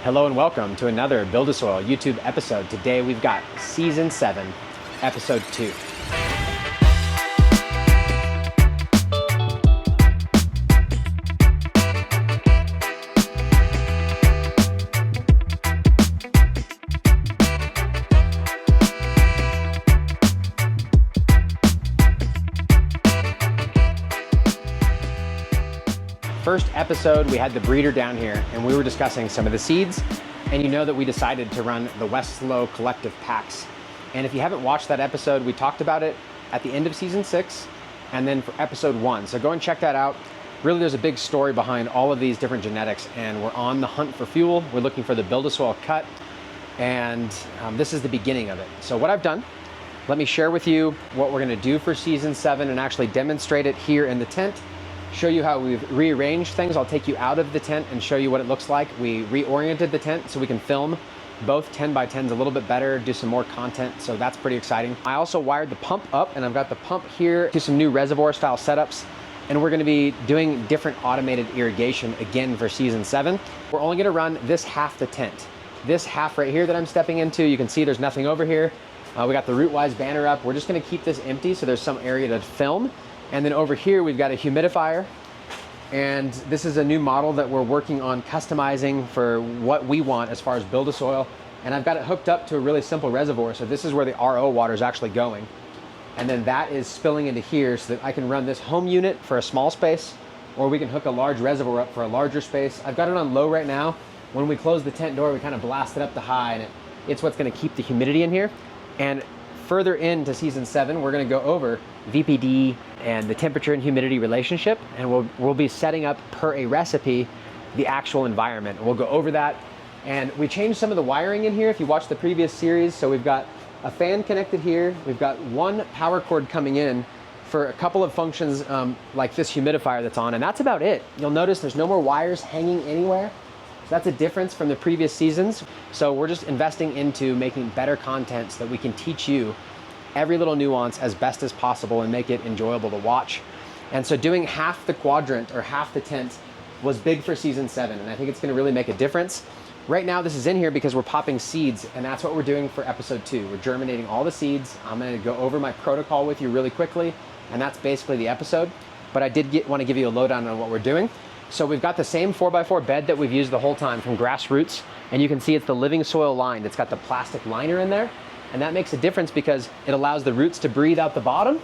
Hello and welcome to another BuildASoil YouTube episode. Today we've got Season 7, Episode 2. First episode, we had the breeder down here and we were discussing some of the seeds, and you know that we decided to run the WES-SLO collective packs. And if you haven't watched that episode, we talked about it at the end of Season 6 and then for Episode 1. So go and check that out. Really, there's a big story behind all of these different genetics, and we're on the hunt for fuel. We're looking for the BuildASoil cut, and this is the beginning of it. So what I've done, let me share with you what we're gonna do for Season 7 and actually demonstrate it here in the tent. Show you how we've rearranged things. I'll take you out of the tent and show you what it looks like. We reoriented the tent so we can film both 10 by 10s a little bit better, do some more content, so that's pretty exciting. I also wired the pump up, and I've got the pump here to some new reservoir style setups, and we're gonna be doing different automated irrigation again for Season 7. We're only gonna run this half the tent. This half right here that I'm stepping into, you can see there's nothing over here. We got the Rootwise banner up. We're just gonna keep this empty so there's some area to film. And then over here, we've got a humidifier. And this is a new model that we're working on customizing for what we want as far as BuildASoil. And I've got it hooked up to a really simple reservoir. So this is where the RO water is actually going. And then that is spilling into here so that I can run this home unit for a small space, or we can hook a large reservoir up for a larger space. I've got it on low right now. When we close the tent door, we kind of blast it up to high, and it's what's gonna keep the humidity in here. And further into Season 7, we're gonna go over VPD and the temperature and humidity relationship, and we'll be setting up per a recipe the actual environment. We'll go over that, and we changed some of the wiring in here if you watched the previous series. So we've got a fan connected here, we've got one power cord coming in for a couple of functions like this humidifier that's on, and that's about it. You'll notice there's no more wires hanging anywhere. So that's a difference from the previous seasons. So we're just investing into making better content so that we can teach you every little nuance as best as possible and make it enjoyable to watch. And so doing half the quadrant or half the tent was big for Season 7, and I think it's gonna really make a difference. Right now, this is in here because we're popping seeds, and that's what we're doing for Episode 2. We're germinating all the seeds. I'm gonna go over my protocol with you really quickly, and that's basically the episode. But I did wanna give you a lowdown on what we're doing. So we've got the same 4x4 bed that we've used the whole time from Grassroots, and you can see it's the living soil lined. It's got the plastic liner in there. And that makes a difference because it allows the roots to breathe out the bottom,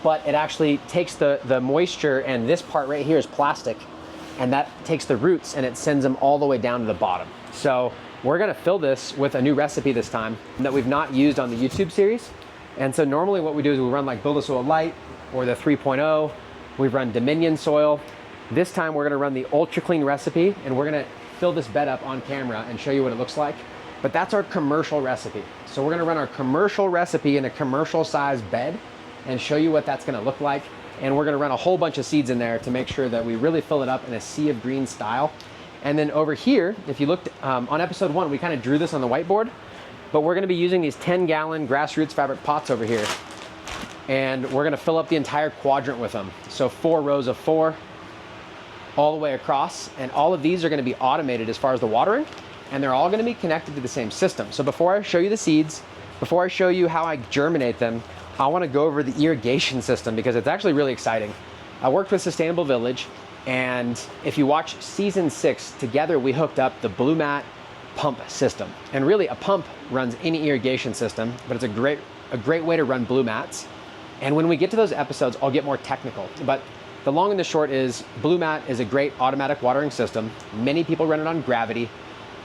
but it actually takes the moisture, and this part right here is plastic, and that takes the roots and it sends them all the way down to the bottom. So we're gonna fill this with a new recipe this time that we've not used on the YouTube series. And so normally what we do is we run like BuildASoil Light or the 3.0, we've run Dominion soil. This time we're gonna run the Ultra Clean recipe, and we're gonna fill this bed up on camera and show you what it looks like. But that's our commercial recipe. So we're gonna run our commercial recipe in a commercial size bed and show you what that's gonna look like. And we're gonna run a whole bunch of seeds in there to make sure that we really fill it up in a sea of green style. And then over here, if you looked on Episode 1, we kind of drew this on the whiteboard, but we're gonna be using these 10-gallon Grassroots fabric pots over here. And we're gonna fill up the entire quadrant with them. So 4 rows of 4 all the way across. And all of these are gonna be automated as far as the watering, and they're all gonna be connected to the same system. So before I show you the seeds, before I show you how I germinate them, I wanna go over the irrigation system because it's actually really exciting. I worked with Sustainable Village, and if you watch Season 6, together we hooked up the Blue Mat pump system. And really, a pump runs any irrigation system, but it's a great way to run Blue Mats. And when we get to those episodes, I'll get more technical. But the long and the short is, Blue Mat is a great automatic watering system. Many people run it on gravity.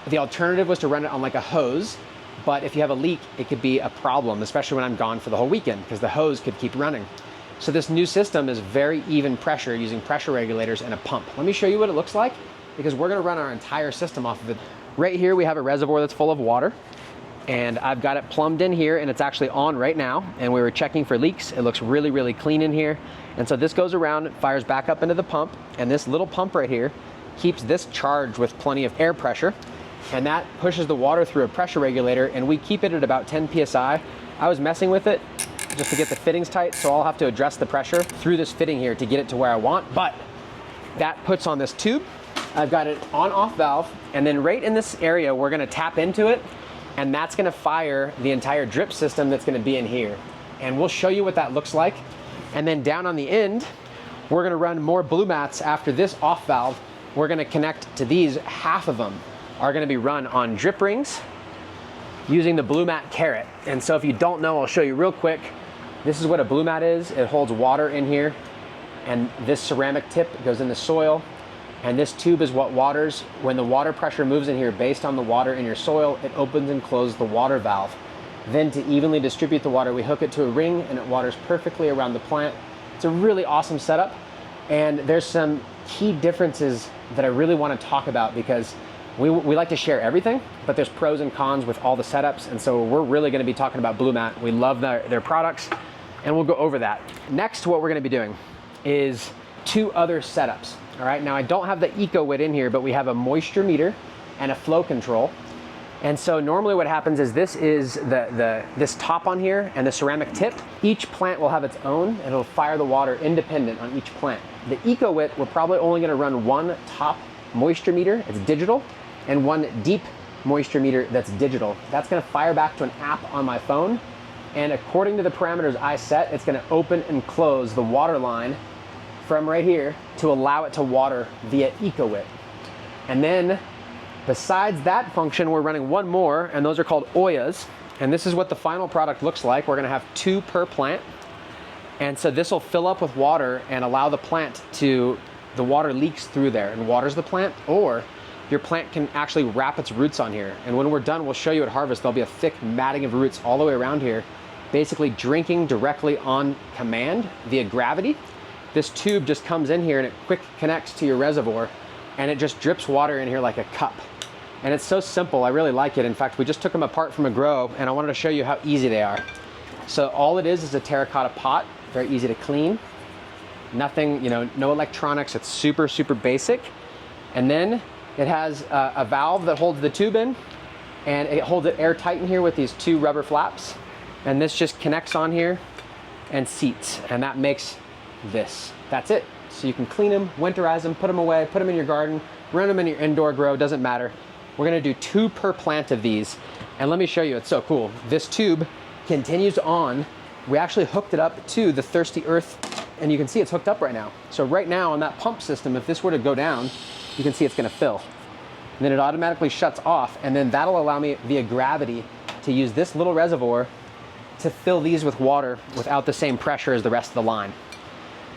The alternative was to run it on like a hose, but if you have a leak, it could be a problem, especially when I'm gone for the whole weekend, because the hose could keep running. So this new system is very even pressure using pressure regulators and a pump. Let me show you what it looks like, because we're gonna run our entire system off of it. Right here, we have a reservoir that's full of water, and I've got it plumbed in here, and it's actually on right now, and we were checking for leaks. It looks really, really clean in here. And so this goes around, fires back up into the pump, and this little pump right here keeps this charged with plenty of air pressure, and that pushes the water through a pressure regulator, and we keep it at about 10 PSI. I was messing with it just to get the fittings tight, so I'll have to adjust the pressure through this fitting here to get it to where I want, but that puts on this tube, I've got it on-off valve, and then right in this area, we're gonna tap into it, and that's gonna fire the entire drip system that's gonna be in here. And we'll show you what that looks like. And then down on the end, we're gonna run more blue mats after this off valve. We're gonna connect to these, half of them are gonna be run on drip rings using the blue mat carrot. And so if you don't know, I'll show you real quick. This is what a blue mat is. It holds water in here, and this ceramic tip goes in the soil. And this tube is what waters. When the water pressure moves in here based on the water in your soil, it opens and closes the water valve. Then to evenly distribute the water, we hook it to a ring and it waters perfectly around the plant. It's a really awesome setup. And there's some key differences that I really want to talk about, because we like to share everything, but there's pros and cons with all the setups. And so we're really going to be talking about Blue Mat. We love their products, and we'll go over that. Next, what we're going to be doing is 2 other setups. All right, now I don't have the EcoWit in here, but we have a moisture meter and a flow control. And so normally what happens is this is this top on here and the ceramic tip. Each plant will have its own, and it'll fire the water independent on each plant. The EcoWit, we're probably only gonna run one top moisture meter, it's digital, and one deep moisture meter that's digital. That's gonna fire back to an app on my phone, and according to the parameters I set, it's gonna open and close the water line from right here to allow it to water via EcoWit. And then besides that function, we're running one more, and those are called Oyas. And this is what the final product looks like. We're gonna have 2 per plant. And so this will fill up with water and allow the plant to, the water leaks through there and waters the plant, or your plant can actually wrap its roots on here. And when we're done, we'll show you at harvest, there'll be a thick matting of roots all the way around here, basically drinking directly on command via gravity. This tube just comes in here and it quick connects to your reservoir, and it just drips water in here like a cup. And it's so simple, I really like it. In fact, we just took them apart from a grow, and I wanted to show you how easy they are. So all it is a terracotta pot, very easy to clean. Nothing, no electronics, it's super, super basic. And then it has a valve that holds the tube in, and it holds it airtight in here with these 2 rubber flaps. And this just connects on here and seats, and that makes this. That's it. So you can clean them, winterize them, put them away, put them in your garden, run them in your indoor grow, doesn't matter. We're gonna do 2 per plant of these. And let me show you, it's so cool. This tube continues on. We actually hooked it up to the Thirsty Earth, and you can see it's hooked up right now. So right now on that pump system, if this were to go down, you can see it's gonna fill. And then it automatically shuts off, and then that'll allow me via gravity to use this little reservoir to fill these with water without the same pressure as the rest of the line.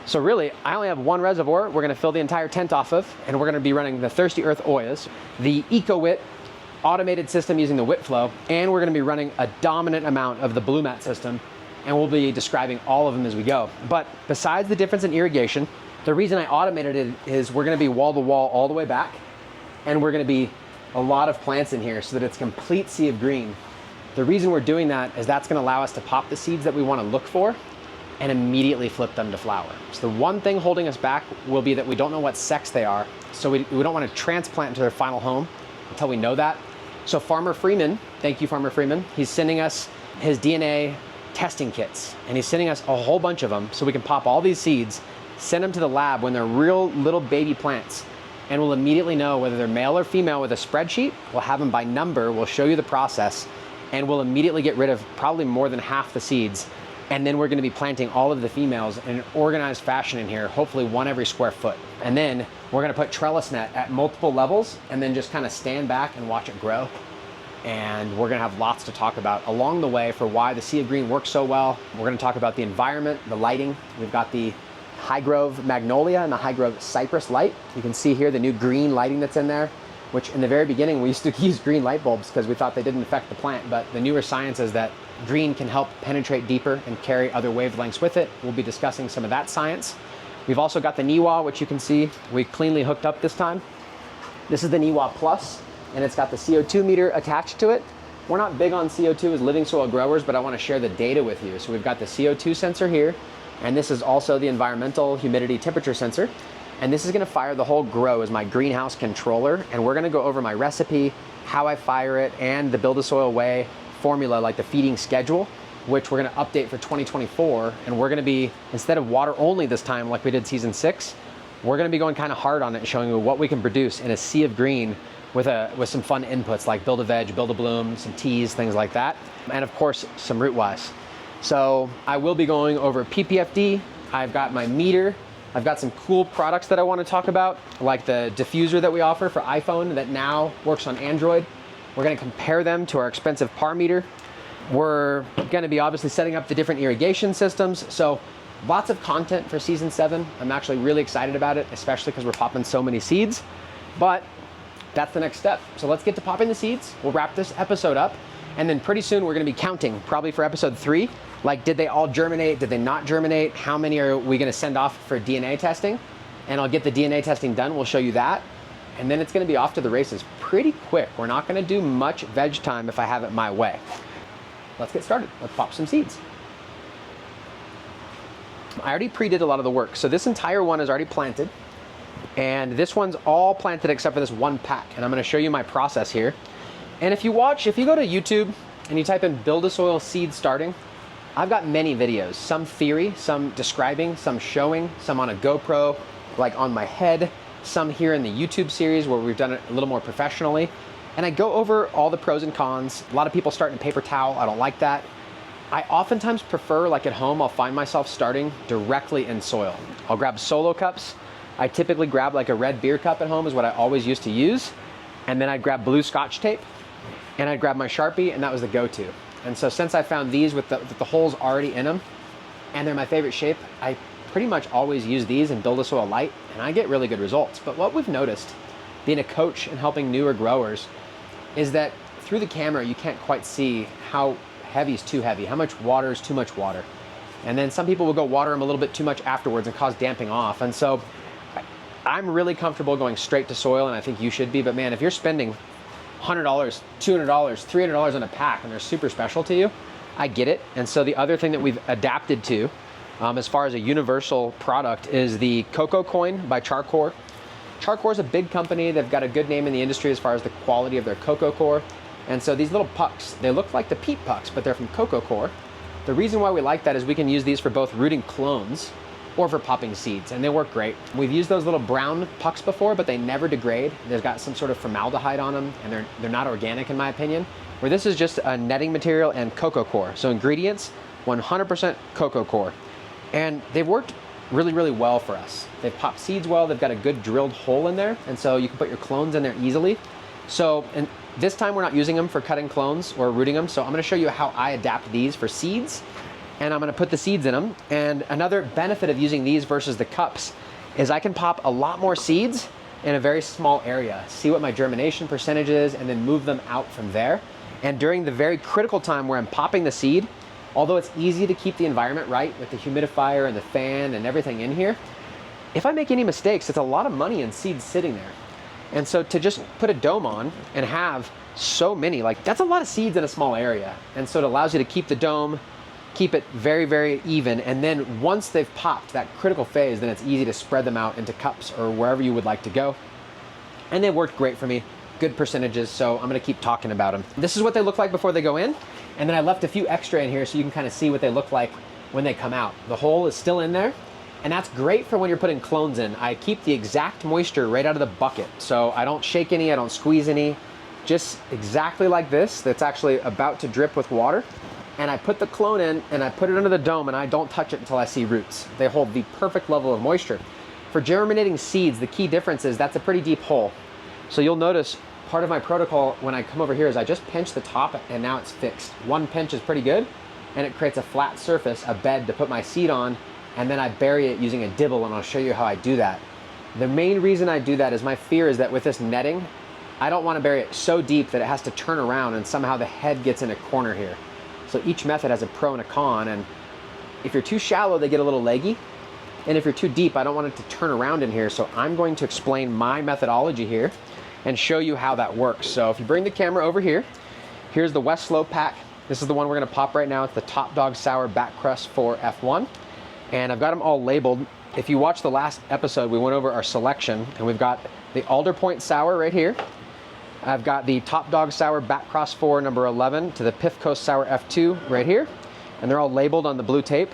So really, I only have 1 reservoir we're gonna fill the entire tent off of, and we're gonna be running the Thirsty Earth Oyas, the EcoWit automated system using the WIT-Flow, and we're gonna be running a dominant amount of the Blue Mat system, and we'll be describing all of them as we go. But besides the difference in irrigation, the reason I automated it is we're gonna be wall to wall all the way back, and we're gonna be a lot of plants in here so that it's a complete sea of green. The reason we're doing that is that's gonna allow us to pop the seeds that we wanna look for and immediately flip them to flower. So the one thing holding us back will be that we don't know what sex they are. So we don't want to transplant into their final home until we know that. So Farmer Freeman, thank you Farmer Freeman, he's sending us his DNA testing kits, and he's sending us a whole bunch of them so we can pop all these seeds, send them to the lab when they're real little baby plants, and we'll immediately know whether they're male or female with a spreadsheet. We'll have them by number, we'll show you the process, and we'll immediately get rid of probably more than half the seeds. And then we're gonna be planting all of the females in an organized fashion in here, hopefully 1 every square foot. And then we're gonna put trellis net at multiple levels and then just kind of stand back and watch it grow. And we're gonna have lots to talk about along the way for why the Sea of Green works so well. We're gonna talk about the environment, the lighting. We've got the High Grove Magnolia and the High Grove Cypress light. You can see here the new green lighting that's in there, which in the very beginning we used to use green light bulbs because we thought they didn't affect the plant, but the newer science is that green can help penetrate deeper and carry other wavelengths with it. We'll be discussing some of that science. We've also got the NIWA, which you can see we cleanly hooked up this time. This is the NIWA Plus, and it's got the CO2 meter attached to it. We're not big on CO2 as living soil growers, but I want to share the data with you. So we've got the CO2 sensor here, and this is also the environmental humidity temperature sensor. And this is gonna fire the whole grow as my greenhouse controller, and we're gonna go over my recipe, how I fire it, and the BuildASoil way formula, like the feeding schedule, which we're gonna update for 2024. And we're gonna be, instead of water only this time like we did season 6, we're gonna be going kind of hard on it, showing you what we can produce in a sea of green with some fun inputs like build a veg, build a bloom, some teas, things like that. And of course, some root wise. So I will be going over PPFD. I've got my meter. I've got some cool products that I want to talk about, like the diffuser that we offer for iPhone that now works on Android. We're going to compare them to our expensive par meter. We're going to be obviously setting up the different irrigation systems. So lots of content for season 7. I'm actually really excited about it, especially because we're popping so many seeds. But that's the next step. So let's get to popping the seeds. We'll wrap this episode up. And then pretty soon we're gonna be counting, probably for episode 3. Like, did they all germinate? Did they not germinate? How many are we gonna send off for DNA testing? And I'll get the DNA testing done. We'll show you that. And then it's gonna be off to the races pretty quick. We're not gonna do much veg time if I have it my way. Let's get started. Let's pop some seeds. I already pre-did a lot of the work. So this entire one is already planted. And this one's all planted except for this one pack. And I'm gonna show you my process here. And if you go to YouTube and you type in BuildASoil seed starting, I've got many videos, some theory, some describing, some showing, some on a GoPro, like on my head, some here in the YouTube series where we've done it a little more professionally. And I go over all the pros and cons. A lot of people start in paper towel. I don't like that. I oftentimes prefer, like at home, I'll find myself starting directly in soil. I'll grab solo cups. I typically grab like a red beer cup at home is what I always used to use. And then I'd grab blue Scotch tape and I'd grab my Sharpie, and that was the go-to. And so since I found these with the holes already in them and they're my favorite shape, I pretty much always use these in BuildASoil Light, and I get really good results. But what we've noticed being a coach and helping newer growers is that through the camera, you can't quite see how heavy is too heavy, how much water is too much water. And then some people will go water them a little bit too much afterwards and cause damping off. And so I'm really comfortable going straight to soil, and I think you should be. But man, if you're spending $100, $200, $300 on a pack and they're super special to you, I get it. And so the other thing that we've adapted to as far as a universal product is the Coco Coin by Charcore. Charcore is a big company. They've got a good name in the industry as far as the quality of their Coco Core. And so these little pucks, they look like the peat pucks, but they're from Coco Core. The reason why we like that is we can use these for both rooting clones or for popping seeds, and they work great. We've used those little brown pucks before, but they never degrade. They've got some sort of formaldehyde on them, and they're not organic in my opinion, where this is just a netting material and Coco Core. So ingredients, 100% Coco Core. And they've worked really, really well for us. They've popped seeds well, they've got a good drilled hole in there, and so you can put your clones in there easily. So, and this time we're not using them for cutting clones or rooting them, so I'm gonna show you how I adapt these for seeds, and I'm gonna put the seeds in them. And another benefit of using these versus the cups is I can pop a lot more seeds in a very small area, see what my germination percentage is, and then move them out from there. And during the very critical time where I'm popping the seed, although it's easy to keep the environment right with the humidifier and the fan and everything in here, if I make any mistakes, it's a lot of money in seeds sitting there. And so to just put a dome on and have so many, like that's a lot of seeds in a small area. And so it allows you to keep the dome, keep it very, very even. And then once they've popped that critical phase, then it's easy to spread them out into cups or wherever you would like to go. And they worked great for me, good percentages. So I'm gonna keep talking about them. This is what they look like before they go in. And then I left a few extra in here so you can kind of see what they look like when they come out. The hole is still in there. And that's great for when you're putting clones in. I keep the exact moisture right out of the bucket. So I don't shake any, I don't squeeze any, just exactly like this. That's actually about to drip with water. And I put the clone in and I put it under the dome and I don't touch it until I see roots. They hold the perfect level of moisture. For germinating seeds, the key difference is that's a pretty deep hole. So you'll notice part of my protocol when I come over here is I just pinch the top and now it's fixed. One pinch is pretty good and it creates a flat surface, a bed to put my seed on, and then I bury it using a dibble, and I'll show you how I do that. The main reason I do that is my fear is that with this netting, I don't want to bury it so deep that it has to turn around and somehow the head gets in a corner here. So each method has a pro and a con, and if you're too shallow, they get a little leggy. And if you're too deep, I don't want it to turn around in here. So I'm going to explain my methodology here and show you how that works. So if you bring the camera over here, here's the WES-SLO pack. This is the one we're gonna pop right now. It's the Top Dog Sour Back Crust for F1. And I've got them all labeled. If you watched the last episode, we went over our selection, and we've got the Alder Point Sour right here. I've got the Top Dog Sour Back Cross 4 number 11 to the Pith Coast Sour F2 right here. And they're all labeled on the blue tape.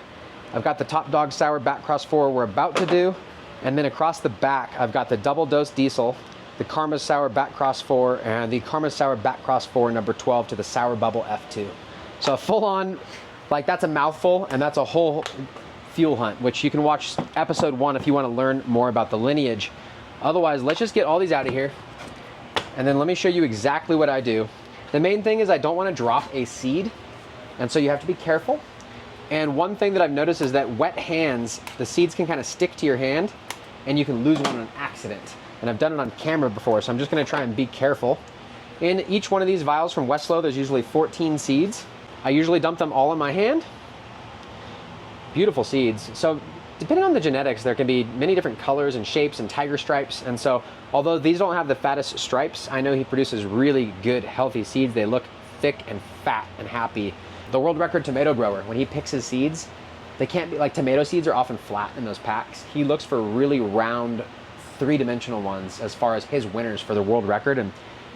I've got the Top Dog Sour Back Cross 4 we're about to do. And then across the back, I've got the double dose diesel, the Karma Sour Back Cross 4, and the Karma Sour Back Cross 4 number 12 to the Sour Bubble F2. So full on, like that's a mouthful, and that's a whole fuel hunt, which you can watch episode 1 if you want to learn more about the lineage. Otherwise, let's just get all these out of here. And then let me show you exactly what I do. The main thing is I don't want to drop a seed, and so you have to be careful. And one thing that I've noticed is that wet hands, the seeds can kind of stick to your hand, and you can lose one on accident. And I've done it on camera before, so I'm just gonna try and be careful. In each one of these vials from WES-SLO, there's usually 14 seeds. I usually dump them all in my hand. Beautiful seeds. So depending on the genetics, there can be many different colors and shapes and tiger stripes. And so although these don't have the fattest stripes, I know he produces really good, healthy seeds. They look thick and fat and happy. The world record tomato grower, when he picks his seeds, they can't be, like tomato seeds are often flat in those packs. He looks for really round, three-dimensional ones as far as his winners for the world record, and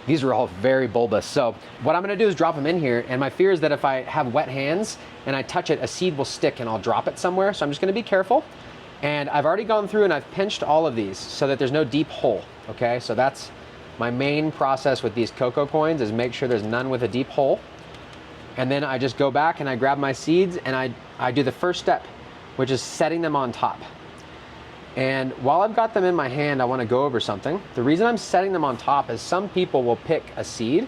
these are all very bulbous. So what I'm gonna do is drop them in here, and my fear is that if I have wet hands and I touch it, a seed will stick and I'll drop it somewhere. So I'm just gonna be careful. And I've already gone through and I've pinched all of these so that there's no deep hole, okay? So that's my main process with these cocoa coins, is make sure there's none with a deep hole. And then I just go back and I grab my seeds and I do the first step, which is setting them on top. And while I've got them in my hand, I want to go over something. The reason I'm setting them on top is some people will pick a seed,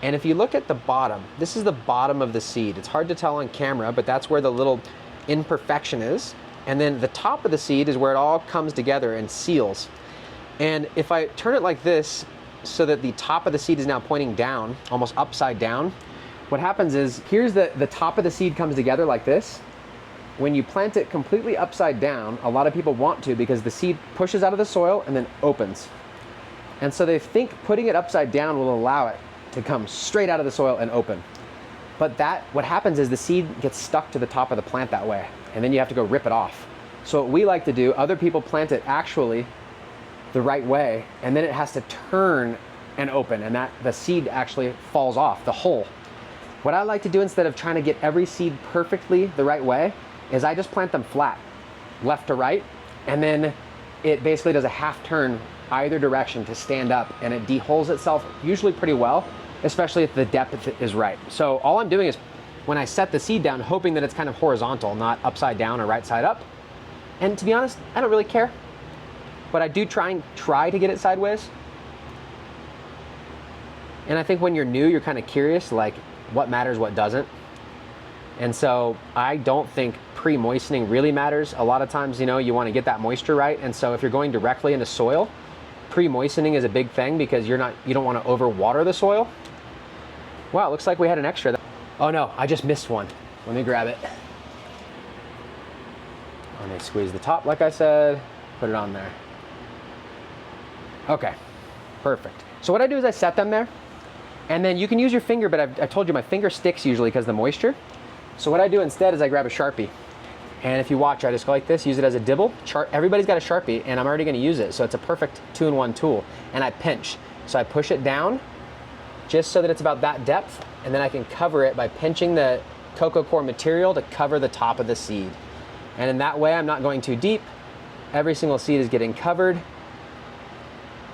and if you look at the bottom, this is the bottom of the seed. It's hard to tell on camera, but that's where the little imperfection is. And then the top of the seed is where it all comes together and seals. And if I turn it like this, so that the top of the seed is now pointing down, almost upside down, what happens is, here's the top of the seed comes together like this. When you plant it completely upside down, a lot of people want to, because the seed pushes out of the soil and then opens. And so they think putting it upside down will allow it to come straight out of the soil and open. But what happens is the seed gets stuck to the top of the plant that way, and then you have to go rip it off. So what we like to do, other people plant it actually the right way, and then it has to turn and open, and that the seed actually falls off the hole. What I like to do, instead of trying to get every seed perfectly the right way, is I just plant them flat, left to right, and then it basically does a half turn either direction to stand up, and it deholes itself usually pretty well, especially if the depth is right. So all I'm doing is, when I set the seed down, hoping that it's kind of horizontal, not upside down or right side up. And to be honest, I don't really care, but I do try to get it sideways. And I think when you're new, you're kind of curious, like what matters, what doesn't. And so I don't think pre-moistening really matters. A lot of times, you know, you want to get that moisture right. And so if you're going directly into soil, pre-moistening is a big thing, because you don't want to overwater the soil. Wow, it looks like we had an extra. Oh no, I just missed one. Let me grab it. Let me squeeze the top, like I said, put it on there. Okay, perfect. So what I do is I set them there, and then you can use your finger, but I told you my finger sticks usually because of the moisture. So what I do instead is I grab a Sharpie. And if you watch, I just go like this, use it as a dibble. Everybody's got a Sharpie, and I'm already gonna use it. So it's a perfect 2-in-1 tool. And I pinch. So I push it down just so that it's about that depth, and then I can cover it by pinching the cocoa core material to cover the top of the seed. And in that way, I'm not going too deep. Every single seed is getting covered.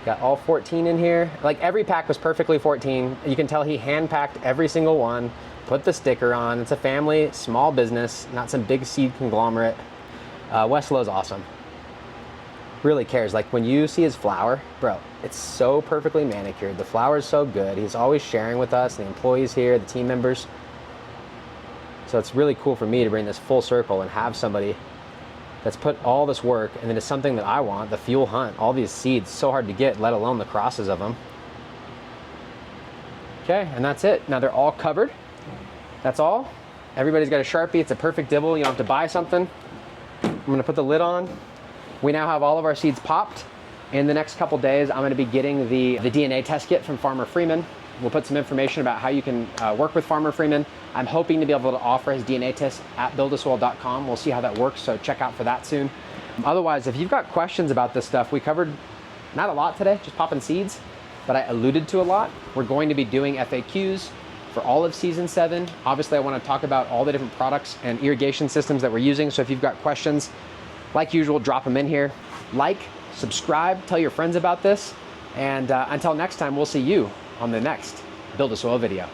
Got all 14 in here. Like every pack was perfectly 14. You can tell he hand-packed every single one. Put the sticker on. It's a family, small business, not some big seed conglomerate. WES-SLO is awesome. Really cares. Like when you see his flower, bro, it's so perfectly manicured. The flower is so good. He's always sharing with us, the employees here, the team members. So it's really cool for me to bring this full circle and have somebody that's put all this work, and then it's something that I want, the fuel hunt, all these seeds, so hard to get, let alone the crosses of them. Okay, and that's it. Now they're all covered. That's all. Everybody's got a Sharpie. It's a perfect dibble. You don't have to buy something. I'm gonna put the lid on. We now have all of our seeds popped. In the next couple days, I'm gonna be getting the DNA test kit from Farmer Freeman. We'll put some information about how you can work with Farmer Freeman. I'm hoping to be able to offer his DNA test at BuildASoil.com. We'll see how that works, so check out for that soon. Otherwise, if you've got questions about this stuff, we covered not a lot today, just popping seeds, but I alluded to a lot. We're going to be doing FAQs for all of season 7. Obviously, I want to talk about all the different products and irrigation systems that we're using. So if you've got questions, like usual, drop them in here. Like, subscribe, tell your friends about this, and until next time, we'll see you on the next Build a Soil video.